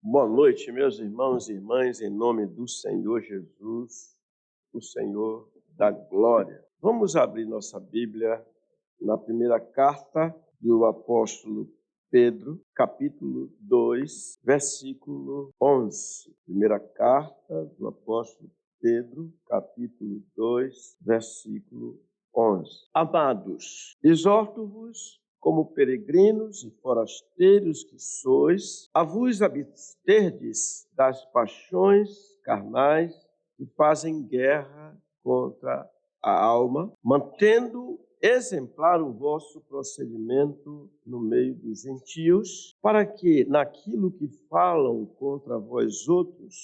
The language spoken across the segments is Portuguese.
Boa noite, meus irmãos e irmãs, em nome do Senhor Jesus, o Senhor da glória. Vamos abrir nossa Bíblia na primeira carta do apóstolo Pedro, capítulo 2, versículo 11. Primeira carta do apóstolo Pedro, capítulo 2, versículo 11. Amados, exorto-vos, como peregrinos e forasteiros que sois, a vos absterdes das paixões carnais que fazem guerra contra a alma, mantendo exemplar o vosso procedimento no meio dos gentios, para que, naquilo que falam contra vós outros,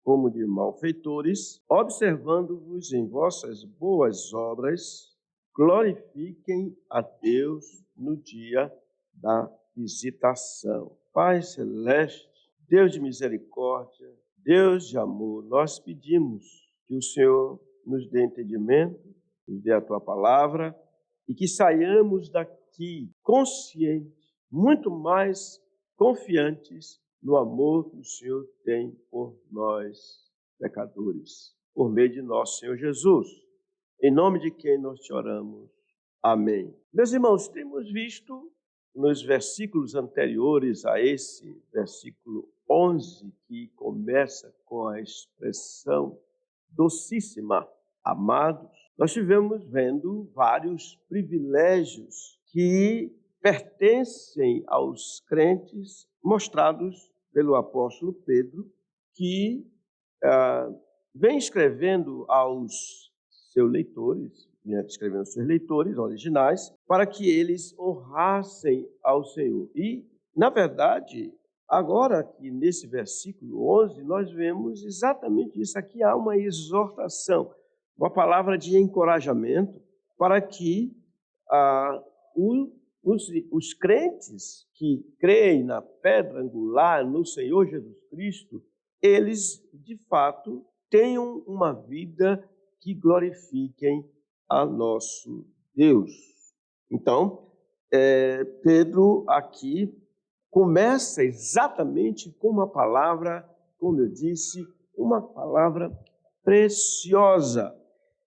como de malfeitores, observando-vos em vossas boas obras, glorifiquem a Deus no dia da visitação. Pai celeste, Deus de misericórdia, Deus de amor, nós pedimos que o Senhor nos dê entendimento, nos dê a Tua palavra e que saiamos daqui conscientes, muito mais confiantes no amor que o Senhor tem por nós, pecadores, por meio de nosso Senhor Jesus. Em nome de quem nós te oramos. Amém. Meus irmãos, temos visto nos versículos anteriores a esse versículo 11, que começa com a expressão docíssima, amados, nós estivemos vendo vários privilégios que pertencem aos crentes, mostrados pelo apóstolo Pedro, que vem escrevendo aos seus leitores, escrevendo aos seus leitores originais, para que eles honrassem ao Senhor. E, na verdade, agora aqui nesse versículo 11, nós vemos exatamente isso. Aqui há uma exortação, uma palavra de encorajamento para que os crentes que creem na pedra angular, no Senhor Jesus Cristo, eles, de fato, tenham uma vida que glorifiquem a nosso Deus. Então, Pedro aqui começa exatamente com uma palavra, como eu disse, uma palavra preciosa.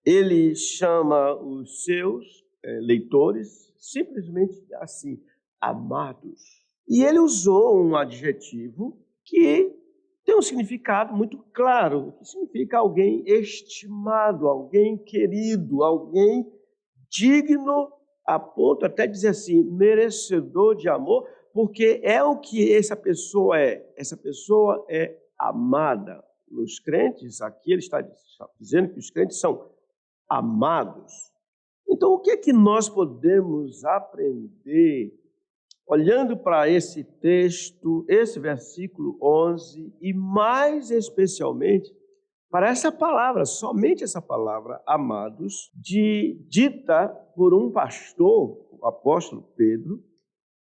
Ele chama os seus leitores simplesmente assim, amados. E ele usou um adjetivo que tem um significado muito claro, que significa alguém estimado, alguém querido, alguém digno, a ponto até de dizer assim, merecedor de amor, porque é o que essa pessoa é. Essa pessoa é amada. Os crentes, aqui ele está dizendo que os crentes são amados. Então, o que é que nós podemos aprender olhando para esse texto, esse versículo 11, e mais especialmente para essa palavra, somente essa palavra, amados, dita por um pastor, o apóstolo Pedro,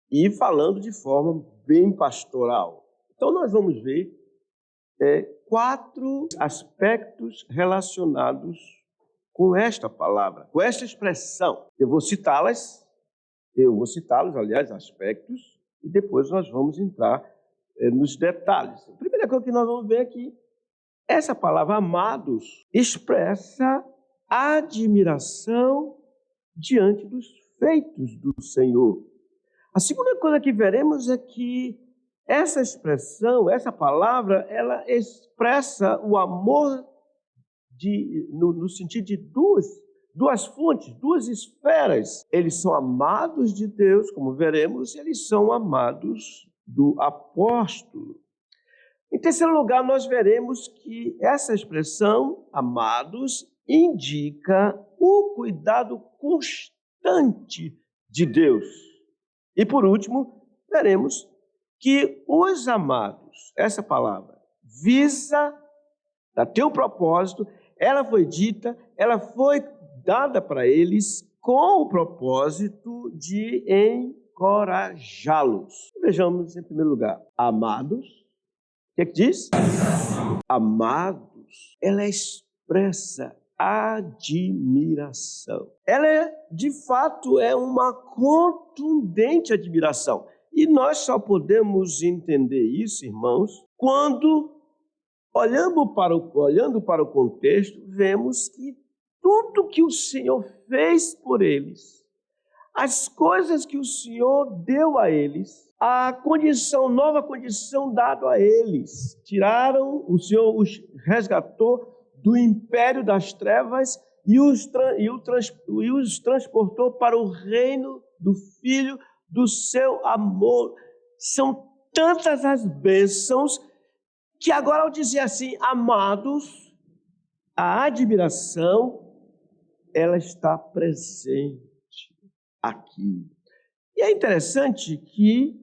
e falando de forma bem pastoral. Então, nós vamos ver 4 aspectos relacionados com esta palavra, com esta expressão. Eu vou citá-los, aliás, aspectos, e depois nós vamos entrar nos detalhes. A primeira coisa que nós vamos ver aqui, essa palavra amados expressa admiração diante dos feitos do Senhor. A segunda coisa que veremos é que essa expressão, essa palavra, ela expressa o amor no sentido de duas fontes, duas esferas. Eles são amados de Deus, como veremos, e eles são amados do apóstolo. Em terceiro lugar, nós veremos que essa expressão, amados, indica o cuidado constante de Deus. E por último, veremos que os amados, essa palavra, visa a ter um propósito, ela foi dita, ela foi dada para eles com o propósito de encorajá-los. Vejamos em primeiro lugar, amados. O que é que diz? Amados. Ela expressa admiração. Ela, de fato, é uma contundente admiração. E nós só podemos entender isso, irmãos, quando olhando para o contexto, vemos que tudo que o Senhor fez por eles, as coisas que o Senhor deu a eles, a nova condição dada a eles, o Senhor os resgatou do império das trevas e os transportou para o reino do Filho do seu amor. São tantas as bênçãos que agora, ao dizer assim, amados, a admiração, ela está presente aqui. E é interessante que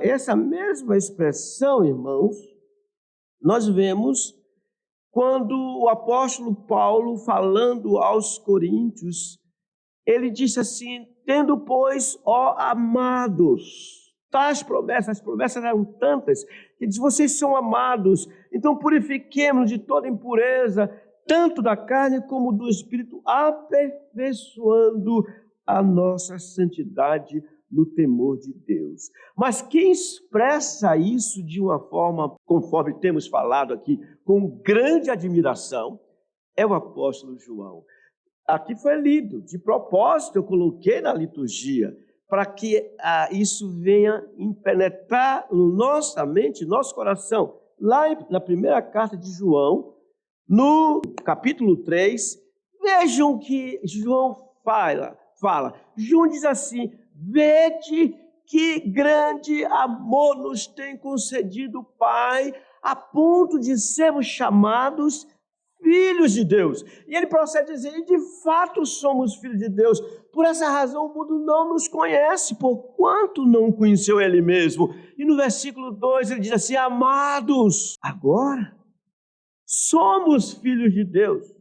essa mesma expressão, irmãos, nós vemos quando o apóstolo Paulo, falando aos coríntios, ele disse assim: tendo, pois, ó amados, as promessas eram tantas, que diz: vocês são amados, então purifiquemos de toda impureza, tanto da carne como do espírito, aperfeiçoando a nossa santidade no temor de Deus. Mas quem expressa isso de uma forma, conforme temos falado aqui, com grande admiração, é o apóstolo João. Aqui foi lido, de propósito eu coloquei na liturgia, para que isso venha penetrar na nossa mente, nosso coração. Lá na primeira carta de João, no capítulo 3, vejam que João fala. João diz assim: vede que grande amor nos tem concedido o Pai, a ponto de sermos chamados filhos de Deus. E ele procede a dizer: e de fato somos filhos de Deus. Por essa razão o mundo não nos conhece, porquanto não conheceu ele mesmo. E no versículo 2 ele diz assim: amados, agora somos filhos de Deus.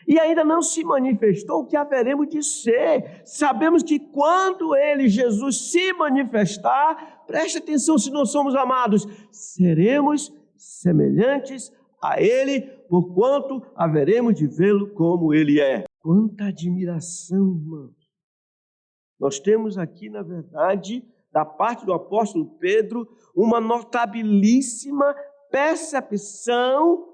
E ainda não se manifestou o que haveremos de ser. Sabemos que quando ele, Jesus, se manifestar, preste atenção, se não somos amados, seremos semelhantes a ele, porquanto haveremos de vê-lo como ele é. Quanta admiração, irmãos. Nós temos aqui, na verdade, da parte do apóstolo Pedro, uma notabilíssima percepção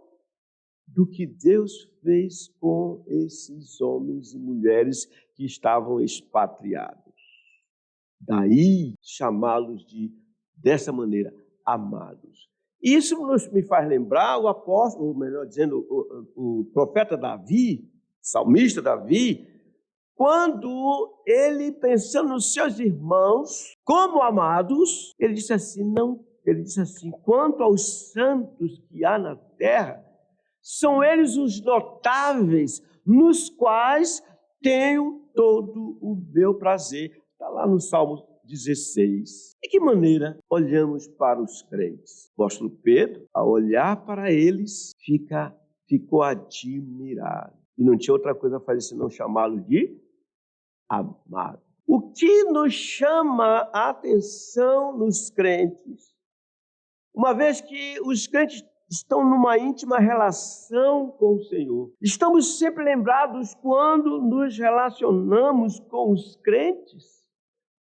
do que Deus fez com esses homens e mulheres que estavam expatriados. Daí chamá-los dessa maneira, amados. Isso me faz lembrar o apóstolo, ou melhor dizendo, o profeta Davi, salmista Davi, quando ele, pensando nos seus irmãos como amados, ele disse assim: quanto aos santos que há na terra, são eles os notáveis, nos quais tenho todo o meu prazer. Está lá no Salmo 16. De que maneira olhamos para os crentes? O apóstolo Pedro, ao olhar para eles, ficou admirado. E não tinha outra coisa a fazer senão chamá-los de amado. O que nos chama a atenção nos crentes, uma vez que os crentes estão numa íntima relação com o Senhor, estamos sempre lembrados quando nos relacionamos com os crentes,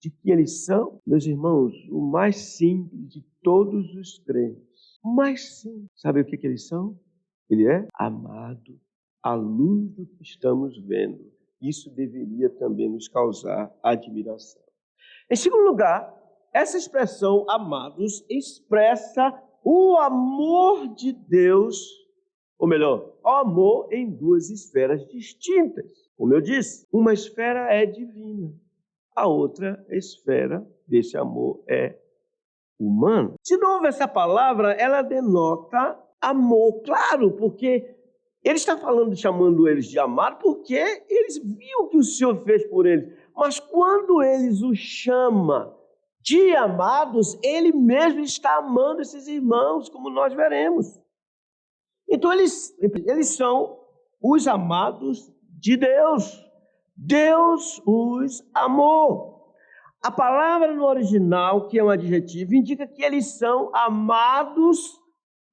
de que eles são, meus irmãos, o mais simples de todos os crentes. O mais simples. Sabe o que eles são? Ele é amado à luz do que estamos vendo. Isso deveria também nos causar admiração. Em segundo lugar, essa expressão amados expressa o amor de Deus, ou melhor, o amor em duas esferas distintas. Como eu disse, uma esfera é divina, a outra esfera desse amor é humana. De novo, essa palavra, ela denota amor, claro, porque ele está chamando eles de amado, porque eles viram o que o Senhor fez por eles. Mas quando eles o chamam de amados, ele mesmo está amando esses irmãos, como nós veremos. Então, eles são os amados de Deus. Deus os amou. A palavra no original, que é um adjetivo, indica que eles são amados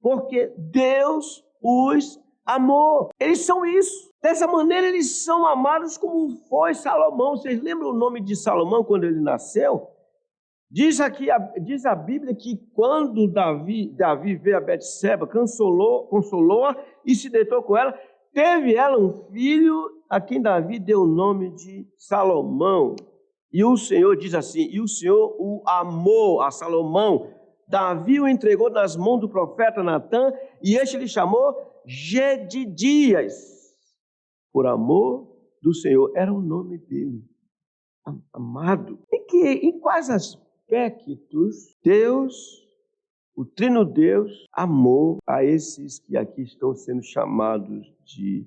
porque Deus os amou. Eles são isso. Dessa maneira, eles são amados como foi Salomão. Vocês lembram o nome de Salomão quando ele nasceu? Diz a Bíblia que quando Davi veio a Betseba, consolou-a e se deitou com ela, teve ela um filho a quem Davi deu o nome de Salomão. E o Senhor diz assim, e o Senhor o amou a Salomão. Davi o entregou nas mãos do profeta Natã e este lhe chamou Jedidias, por amor do Senhor. Era o nome dele, amado. Em quais aspectos Deus, o Trino Deus, amou a esses que aqui estão sendo chamados de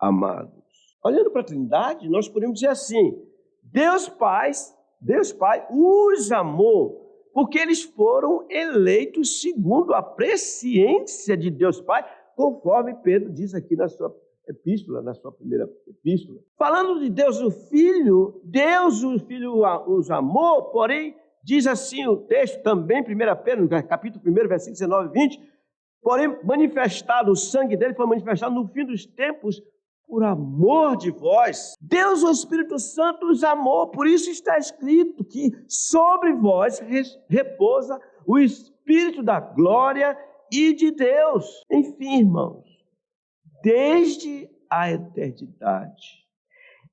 amados? Olhando para a Trindade, nós podemos dizer assim, Deus Pai os amou, porque eles foram eleitos segundo a presciência de Deus Pai, conforme Pedro diz aqui na sua epístola, na sua primeira epístola. Falando de Deus o Filho os amou, porém, diz assim o texto também, 1 Pedro, capítulo 1, versículo 19 e 20, porém, manifestado o sangue dele, foi manifestado no fim dos tempos, por amor de vós. Deus, o Espírito Santo, os amou, por isso está escrito que sobre vós repousa o Espírito da glória e de Deus. Enfim, irmãos, desde a eternidade,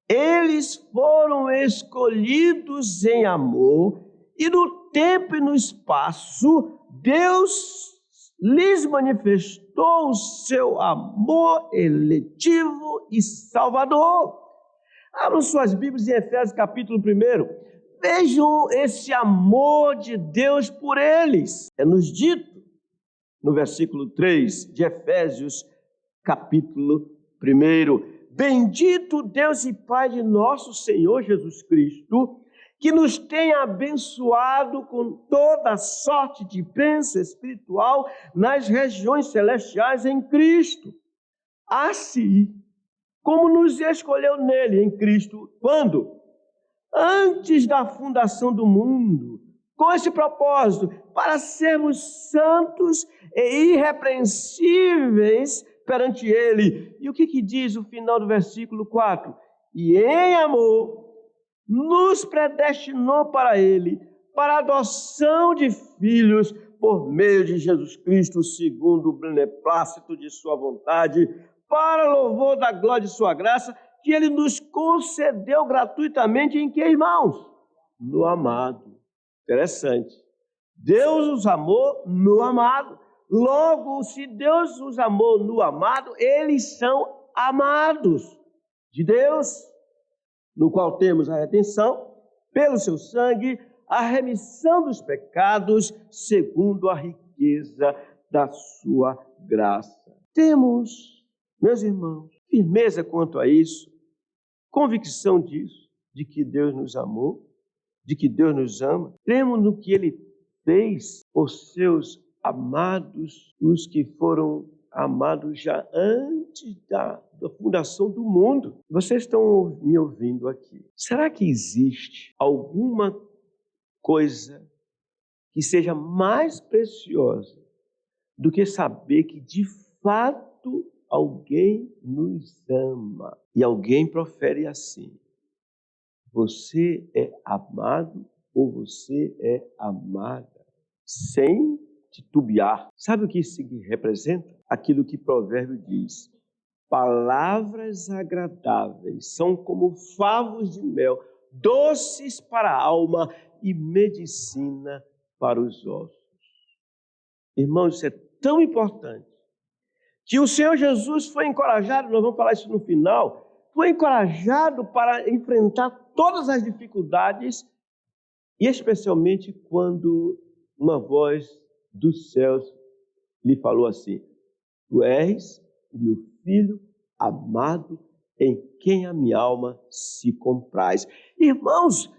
eles foram escolhidos em amor, e no tempo e no espaço, Deus lhes manifestou o seu amor eletivo e salvador. Abram suas Bíblias em Efésios capítulo 1. Vejam esse amor de Deus por eles. É nos dito no versículo 3 de Efésios capítulo 1. Bendito Deus e Pai de nosso Senhor Jesus Cristo, que nos tem abençoado com toda sorte de bênção espiritual nas regiões celestiais em Cristo. Assim como nos escolheu nele, em Cristo, quando? Antes da fundação do mundo, com esse propósito, para sermos santos e irrepreensíveis perante ele. E o que diz o final do versículo 4? E em amor nos predestinou para ele, para a adoção de filhos por meio de Jesus Cristo, segundo o beneplácito de sua vontade, para louvor da glória de sua graça, que ele nos concedeu gratuitamente em que, irmãos? No amado. Interessante. Deus os amou no amado. Logo, se Deus os amou no amado, eles são amados de Deus, no qual temos a redenção, pelo seu sangue, a remissão dos pecados, segundo a riqueza da sua graça. Temos, meus irmãos, firmeza quanto a isso, convicção disso, de que Deus nos amou, de que Deus nos ama. Cremos no que Ele fez por seus amados, os que foram amados já antes da fundação do mundo. Vocês estão me ouvindo aqui. Será que existe alguma coisa que seja mais preciosa do que saber que de fato alguém nos ama? E alguém profere assim: você é amado ou você é amada, sem titubear. Sabe o que isso representa? Aquilo que Provérbio diz: palavras agradáveis são como favos de mel, doces para a alma e medicina para os ossos. Irmãos, isso é tão importante que o Senhor Jesus foi encorajado, nós vamos falar isso no final, foi encorajado para enfrentar todas as dificuldades, e especialmente quando uma voz dos céus lhe falou assim: tu és o meu filho amado, em quem a minha alma se compraz. Irmãos,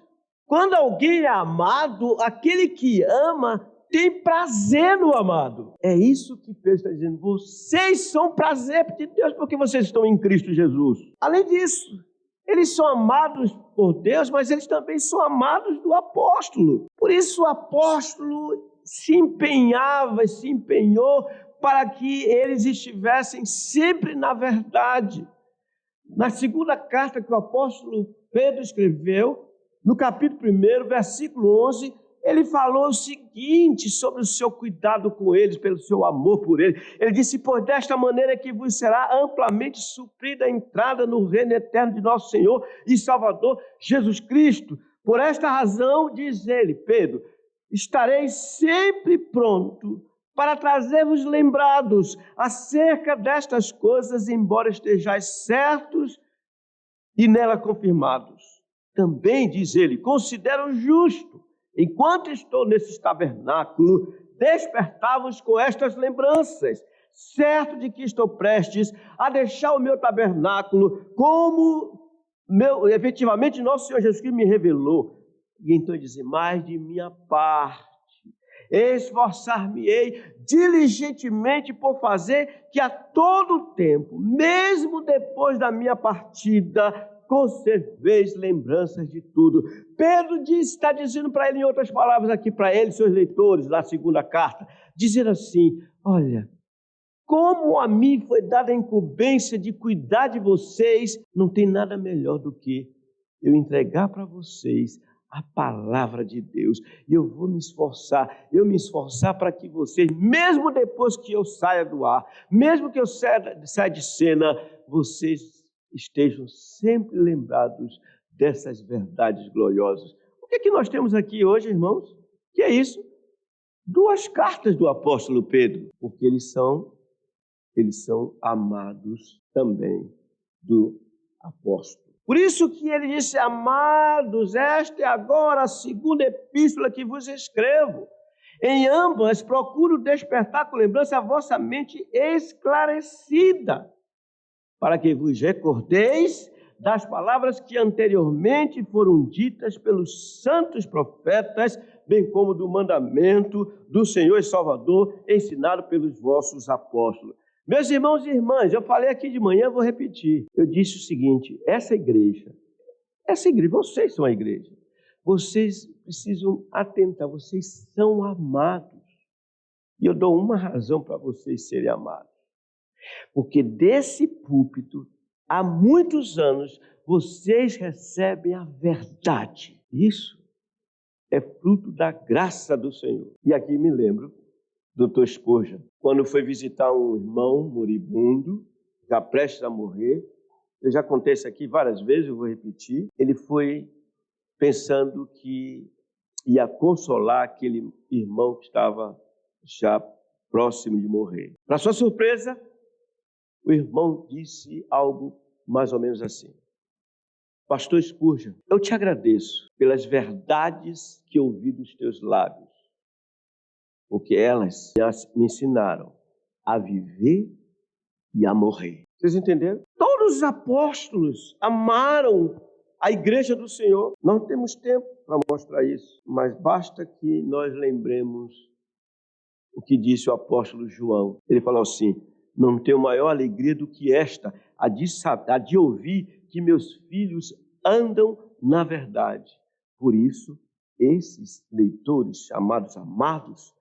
quando alguém é amado, aquele que ama tem prazer no amado. É isso que Pedro está dizendo: vocês são prazer de Deus porque vocês estão em Cristo Jesus. Além disso, eles são amados por Deus, mas eles também são amados do apóstolo. Por isso o apóstolo se empenhou para que eles estivessem sempre na verdade. Na segunda carta que o apóstolo Pedro escreveu, no capítulo 1, versículo 11, ele falou o seguinte sobre o seu cuidado com eles, pelo seu amor por eles. Ele disse: pois desta maneira que vos será amplamente suprida a entrada no reino eterno de nosso Senhor e Salvador Jesus Cristo. Por esta razão, diz ele, Pedro, estarei sempre pronto para trazer-vos lembrados acerca destas coisas, embora estejais certos e nela confirmados. Também, diz ele, considero justo, enquanto estou nesse tabernáculo, despertar-vos com estas lembranças, certo de que estou prestes a deixar o meu tabernáculo, como efetivamente nosso Senhor Jesus Cristo me revelou. E então ele diz: mas de minha parte, esforçar-me-ei diligentemente por fazer que a todo tempo, mesmo depois da minha partida, conserveis lembranças de tudo. Pedro está dizendo para ele, em outras palavras aqui para ele, seus leitores, na segunda carta, dizendo assim: olha, como a mim foi dada a incumbência de cuidar de vocês, não tem nada melhor do que eu entregar para vocês a palavra de Deus. E eu vou me esforçar para que vocês, mesmo depois que eu saia do ar, mesmo que eu saia de cena, vocês estejam sempre lembrados dessas verdades gloriosas. O que é que nós temos aqui hoje, irmãos? Que é isso? 2 cartas do apóstolo Pedro, porque eles são amados também do apóstolo. Por isso que ele disse: amados, esta é agora a segunda epístola que vos escrevo. Em ambas procuro despertar com lembrança a vossa mente esclarecida, para que vos recordeis das palavras que anteriormente foram ditas pelos santos profetas, bem como do mandamento do Senhor e Salvador, ensinado pelos vossos apóstolos. Meus irmãos e irmãs, eu falei aqui de manhã, vou repetir. Eu disse o seguinte: essa igreja, vocês são a igreja. Vocês precisam atentar, vocês são amados. E eu dou uma razão para vocês serem amados. Porque desse púlpito, há muitos anos, vocês recebem a verdade. Isso é fruto da graça do Senhor. E aqui me lembro, Dr. Spurgeon, quando foi visitar um irmão moribundo, já prestes a morrer, eu já contei isso aqui várias vezes, eu vou repetir, ele foi pensando que ia consolar aquele irmão que estava já próximo de morrer. Para sua surpresa, o irmão disse algo mais ou menos assim: Pastor Spurgeon, eu te agradeço pelas verdades que ouvi dos teus lábios, porque elas me ensinaram a viver e a morrer. Vocês entenderam? Todos os apóstolos amaram a igreja do Senhor. Não temos tempo para mostrar isso, mas basta que nós lembremos o que disse o apóstolo João. Ele falou assim: não tenho maior alegria do que esta, a de ouvir que meus filhos andam na verdade. Por isso, esses leitores chamados amados,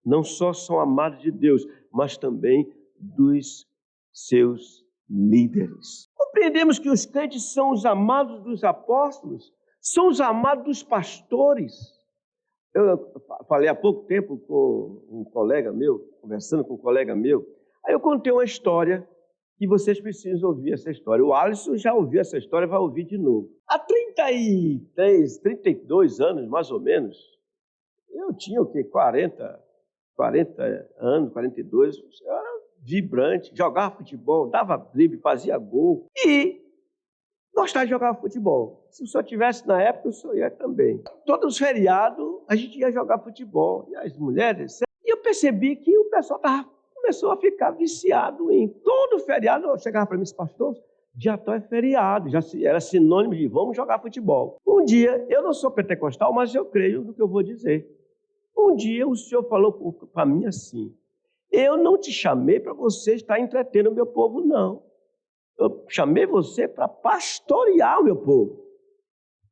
não só são amados de Deus, mas também dos seus líderes. Compreendemos que os crentes são os amados dos apóstolos, são os amados dos pastores. Eu falei há pouco tempo com um colega meu, conversando com um colega meu, aí eu contei uma história e vocês precisam ouvir essa história. O Alisson já ouviu essa história, vai ouvir de novo. Há 33, 32 anos, mais ou menos, eu tinha o quê? 40 anos, 42, eu era vibrante, jogava futebol, dava drible, fazia gol e gostava de jogar futebol. Se o senhor tivesse na época, o senhor ia também. Todos os feriados, a gente ia jogar futebol. E as mulheres... E eu percebi que o pessoal começou a ficar viciado em todo feriado. Eu chegava para mim, pastor, dia tal é feriado, já era sinônimo de vamos jogar futebol. Um dia, eu não sou pentecostal, mas eu creio no que eu vou dizer. Um dia o Senhor falou para mim assim: eu não te chamei para você estar entretendo o meu povo, não. Eu chamei você para pastorear o meu povo.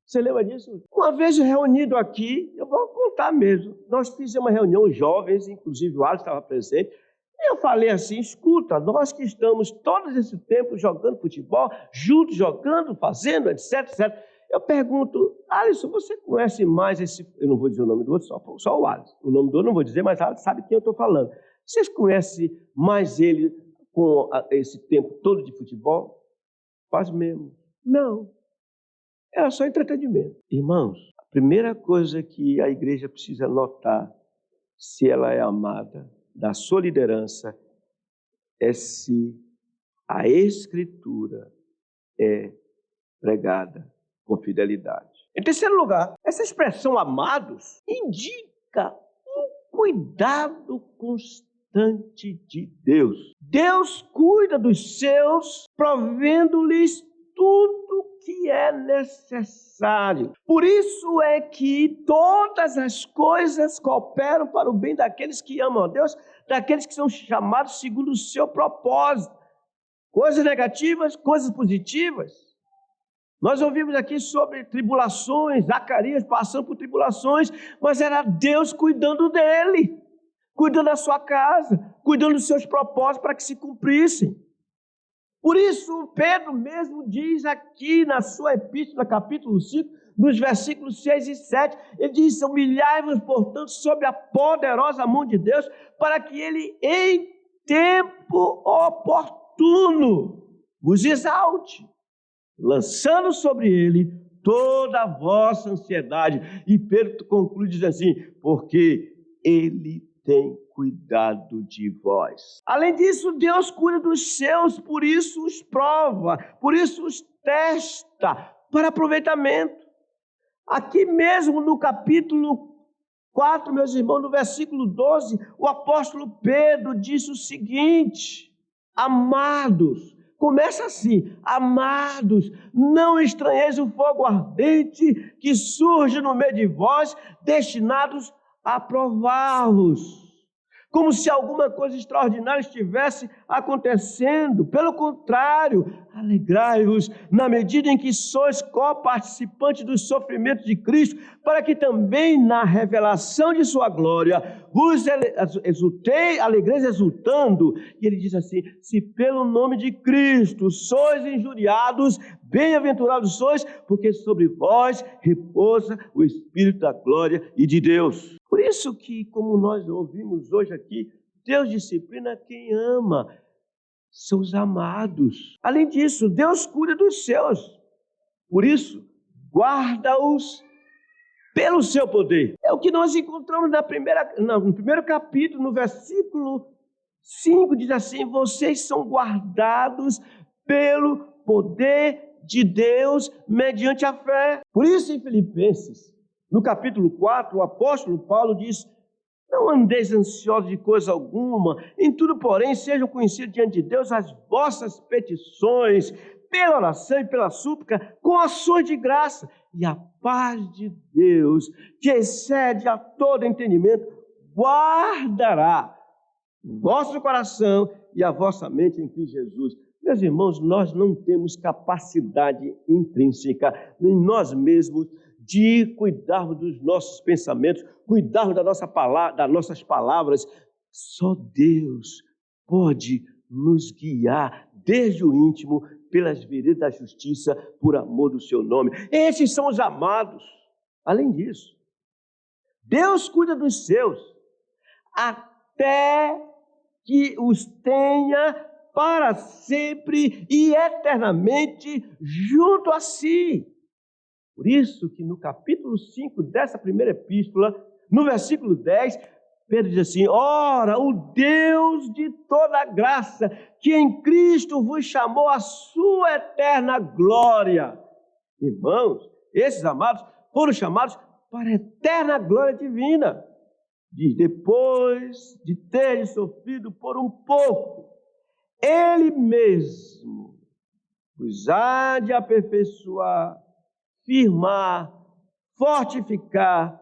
Você lembra disso? Uma vez reunido aqui, eu vou contar mesmo, nós fizemos uma reunião, jovens, inclusive o Alisson estava presente, e eu falei assim: escuta, nós que estamos todo esse tempo jogando futebol, juntos, jogando, fazendo, etc, etc. Eu pergunto, Alisson, você conhece mais esse... Eu não vou dizer o nome do outro, só o Alisson. O nome do outro eu não vou dizer, mas Alisson sabe quem eu estou falando. Vocês conhecem mais ele com esse tempo todo de futebol? Faz mesmo. Não. Era só entretenimento. Irmãos, a primeira coisa que a igreja precisa notar, se ela é amada da sua liderança, é se a Escritura é pregada com fidelidade. Em terceiro lugar, essa expressão amados indica um cuidado constante de Deus. Deus cuida dos seus, provendo-lhes tudo que é necessário. Por isso é que todas as coisas cooperam para o bem daqueles que amam a Deus, daqueles que são chamados segundo o seu propósito. Coisas negativas, coisas positivas. Nós ouvimos aqui sobre tribulações, Zacarias passando por tribulações, mas era Deus cuidando dele, cuidando da sua casa, cuidando dos seus propósitos para que se cumprissem. Por isso, Pedro mesmo diz aqui na sua epístola, capítulo 5, nos versículos 6 e 7, ele diz: humilhai-vos, portanto, sob a poderosa mão de Deus, para que ele, em tempo oportuno, vos exalte, lançando sobre ele toda a vossa ansiedade. E Pedro conclui dizendo assim: porque ele tem cuidado de vós. Além disso, Deus cuida dos seus, por isso os prova, por isso os testa para aproveitamento. Aqui mesmo no capítulo 4, meus irmãos, no versículo 12, o apóstolo Pedro disse o seguinte: amados, começa assim: amados, não estranheis o fogo ardente que surge no meio de vós, destinados a provar-vos, como se alguma coisa extraordinária estivesse acontecendo. Pelo contrário, alegrai-vos na medida em que sois co-participantes dos sofrimentos de Cristo, para que também na revelação de sua glória vos alegreis exultando. E ele diz assim: se pelo nome de Cristo sois injuriados, bem-aventurados sois, porque sobre vós repousa o Espírito da glória e de Deus. Por isso que, como nós ouvimos hoje aqui, Deus disciplina quem ama, são os amados. Além disso, Deus cuida dos seus. Por isso, guarda-os pelo seu poder. É o que nós encontramos no primeiro capítulo, no versículo 5, diz assim: vocês são guardados pelo poder de Deus mediante a fé. Por isso, em Filipenses, no capítulo 4, o apóstolo Paulo diz: não andeis ansiosos de coisa alguma, em tudo, porém, sejam conhecidos diante de Deus as vossas petições, pela oração e pela súplica, com ações de graça, e a paz de Deus, que excede a todo entendimento, guardará o vosso coração e a vossa mente em Cristo Jesus. Meus irmãos, nós não temos capacidade intrínseca em nós mesmos de cuidarmos dos nossos pensamentos, cuidarmos das nossas palavras. Só Deus pode nos guiar desde o íntimo pelas veredas da justiça, por amor do seu nome. Esses são os amados. Além disso, Deus cuida dos seus até que os tenha para sempre e eternamente junto a si. Por isso que no capítulo 5 dessa primeira epístola, no versículo 10, Pedro diz assim: ora, o Deus de toda graça, que em Cristo vos chamou à sua eterna glória. Irmãos, esses amados foram chamados para a eterna glória divina. Diz: depois de ter sofrido por um pouco, Ele mesmo vos há de aperfeiçoar, firmar, fortificar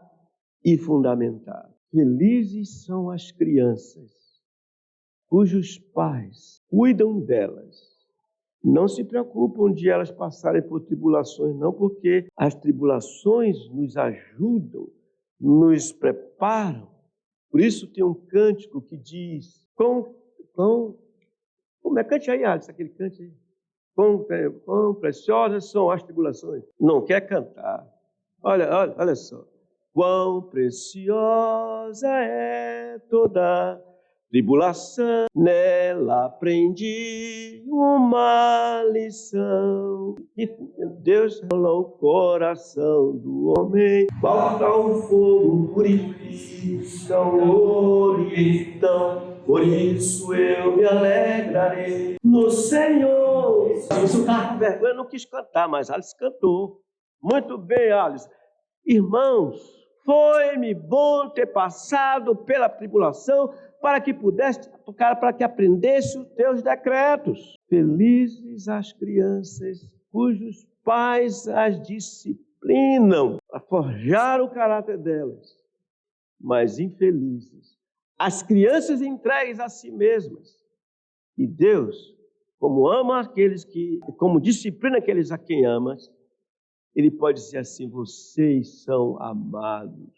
e fundamentar. Felizes são as crianças cujos pais cuidam delas. Não se preocupam de elas passarem por tribulações, não, porque as tribulações nos ajudam, nos preparam. Por isso tem um cântico que diz: como é? Cante aí, Alisson, aquele cante aí. Quão preciosas são as tribulações. Não quer cantar. Olha só. Quão preciosa é toda tribulação, nela aprendi uma lição. E Deus falou o coração do homem, falta um fogo, purifica o ouro, então, por isso eu me alegrarei no Senhor. Isso tá com vergonha, eu não quis cantar, mas Alice cantou. Muito bem, Alice. Irmãos, foi-me bom ter passado pela tribulação para que aprendesse os teus decretos. Felizes as crianças cujos pais as disciplinam a forjar o caráter delas, mas infelizes as crianças entregues a si mesmas. E Deus, como disciplina aqueles a quem amas, Ele pode dizer assim: vocês são amados.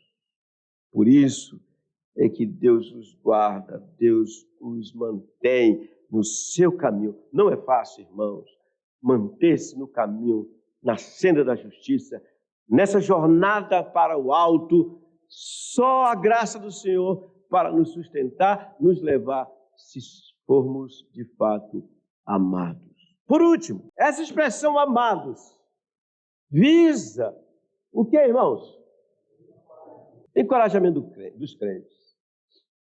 Por isso é que Deus os guarda, Deus os mantém no seu caminho. Não é fácil, irmãos, manter-se no caminho, na senda da justiça, nessa jornada para o alto. Só a graça do Senhor para nos sustentar, nos levar, se formos de fato amados. Por último, essa expressão amados visa o que, irmãos? Encorajamento dos crentes.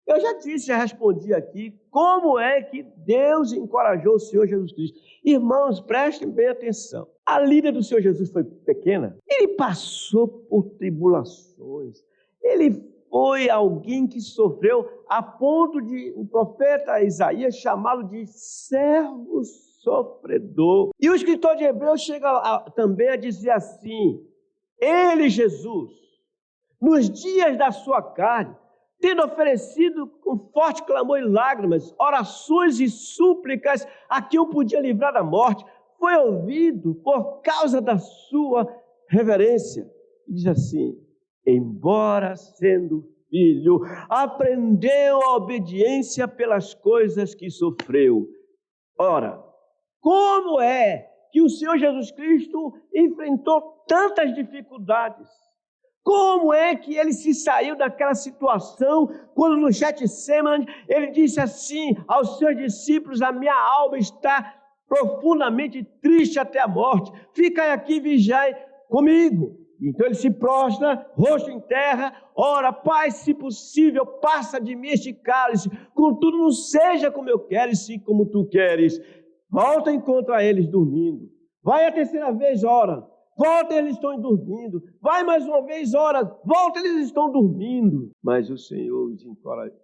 Eu já respondi aqui como é que Deus encorajou o Senhor Jesus Cristo. Irmãos, prestem bem atenção. A lida do Senhor Jesus foi pequena. Ele passou por tribulações. Ele foi alguém que sofreu a ponto de o profeta Isaías chamá-lo de servo sofredor. E o escritor de Hebreus chega também a dizer assim: ele, Jesus, nos dias da sua carne, tendo oferecido com forte clamor e lágrimas, orações e súplicas a quem o podia livrar da morte, foi ouvido por causa da sua reverência. E diz assim: embora sendo filho, aprendeu a obediência pelas coisas que sofreu. Ora, como é que o Senhor Jesus Cristo enfrentou tantas dificuldades? Como é que ele se saiu daquela situação, quando no Getsemane ele disse assim aos seus discípulos: a minha alma está profundamente triste até a morte, ficai aqui e vigiai comigo. Então ele se prostra, rosto em terra, ora: Pai, se possível, passa de mim este cálice, contudo não seja como eu quero, e sim como tu queres. Volta e encontra eles dormindo. Vai a terceira vez, ora. Volta, eles estão dormindo. Vai mais uma vez, ora. Volta, eles estão dormindo. Mas o Senhor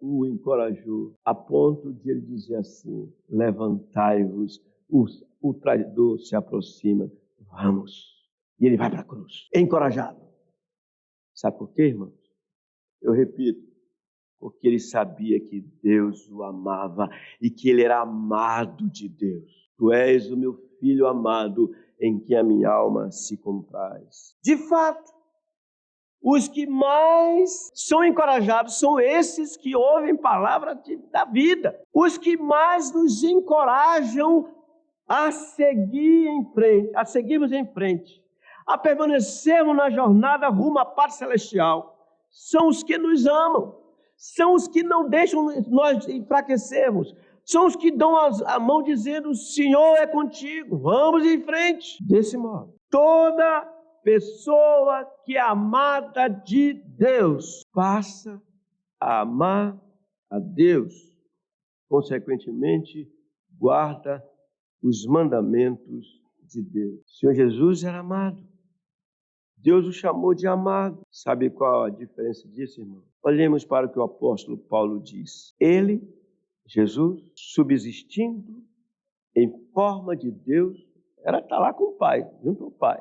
o encorajou a ponto de ele dizer assim: levantai-vos, o traidor se aproxima. Vamos. E ele vai para a cruz, encorajado. Sabe por quê, irmãos? Eu repito, porque ele sabia que Deus o amava e que ele era amado de Deus. Tu és o meu filho amado, em que a minha alma se compraz. De fato, os que mais são encorajados são esses que ouvem palavra da vida. Os que mais nos encorajam a seguir em frente, a seguirmos em frente, a permanecermos na jornada rumo à pátria celestial, são os que nos amam, são os que não deixam nós enfraquecermos, são os que dão a mão dizendo: o Senhor é contigo, vamos em frente. Desse modo, toda pessoa que é amada de Deus passa a amar a Deus, consequentemente guarda os mandamentos de Deus. O Senhor Jesus era amado. Deus o chamou de amado. Sabe qual a diferença disso, irmão? Olhemos para o que o apóstolo Paulo diz. Ele, Jesus, subsistindo em forma de Deus, era estar lá com o Pai, junto ao Pai.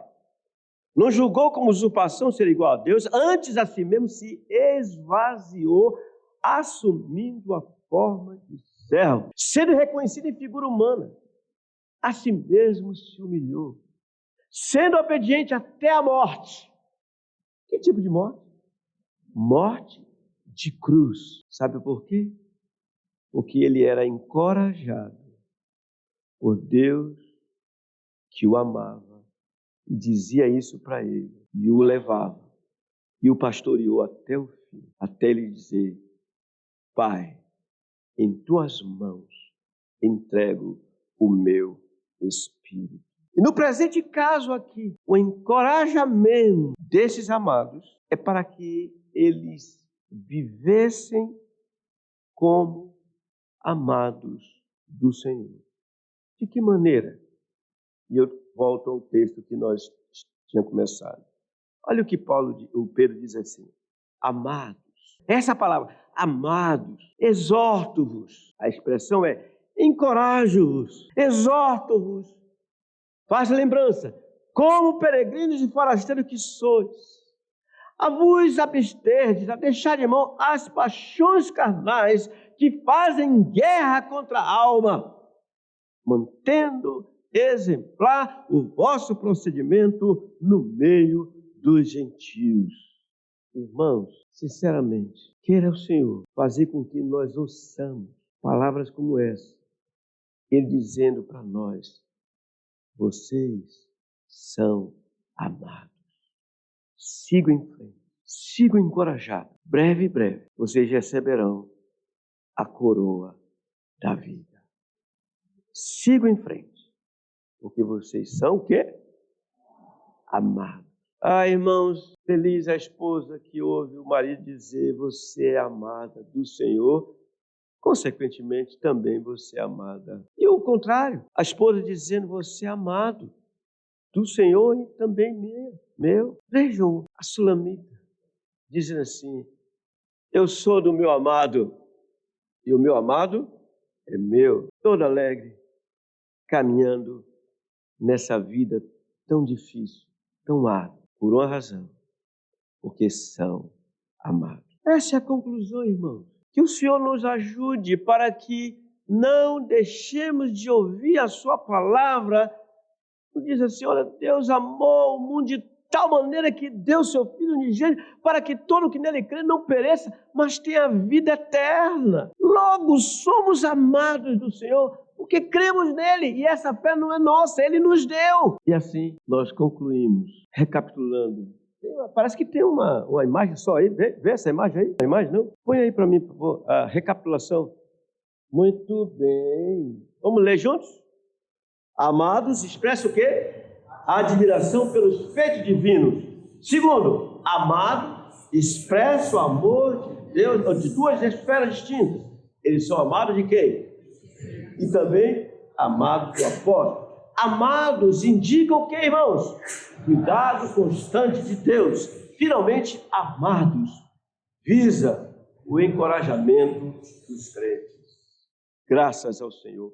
Não julgou como usurpação ser igual a Deus, antes a si mesmo se esvaziou, assumindo a forma de servo, sendo reconhecido em figura humana. A si mesmo se humilhou, sendo obediente até a morte. Que tipo de morte? Morte de cruz. Sabe por quê? Porque ele era encorajado por Deus que o amava e dizia isso para ele, e o levava, e o pastoreou até o fim, até ele dizer: Pai, em tuas mãos entrego o meu espírito. E no presente caso aqui, o encorajamento desses amados é para que eles vivessem como amados do Senhor. De que maneira? E eu volto ao texto que nós tínhamos começado. Olha o que o Pedro diz assim: amados. Essa palavra, amados, exorto-vos. A expressão é encorajo-vos, exorto-vos. Faz lembrança, como peregrinos e forasteiros que sois, a vos absterdes, a deixar de mão as paixões carnais que fazem guerra contra a alma, mantendo exemplar o vosso procedimento no meio dos gentios. Irmãos, sinceramente, queira o Senhor fazer com que nós ouçamos palavras como essa, Ele dizendo para nós: vocês são amados. Sigam em frente, sigam encorajados. Breve, vocês receberão a coroa da vida. Sigam em frente, porque vocês são o quê? Amados. Ah, irmãos, feliz a esposa que ouve o marido dizer: você é amada do Senhor, consequentemente também você é amada. E o contrário, a esposa dizendo: você é amado do Senhor e também meu. Vejam a Sulamita dizendo assim: eu sou do meu amado e o meu amado é meu. Toda alegre, caminhando nessa vida tão difícil, tão árdua. Por uma razão, porque são amados. Essa é a conclusão, irmãos. Que o Senhor nos ajude para que não deixemos de ouvir a sua palavra. Diz assim: olha, Deus amou o mundo de tal maneira que deu seu Filho unigênito para que todo o que nele crê não pereça, mas tenha vida eterna. Logo, somos amados do Senhor porque cremos nele, e essa fé não é nossa, ele nos deu. E assim nós concluímos, recapitulando. Parece que tem uma imagem só aí. Vê essa imagem aí? A imagem não? Põe aí para mim, por favor, a recapitulação. Muito bem. Vamos ler juntos? Amados expressa o quê? A admiração pelos feitos divinos. Segundo, amado expressa o amor de Deus de duas esferas distintas. Eles são amados de quem? E também amados do apóstolo. Amados indicam o que, irmãos? Cuidado constante de Deus. Finalmente, amados visa o encorajamento dos crentes. Graças ao Senhor.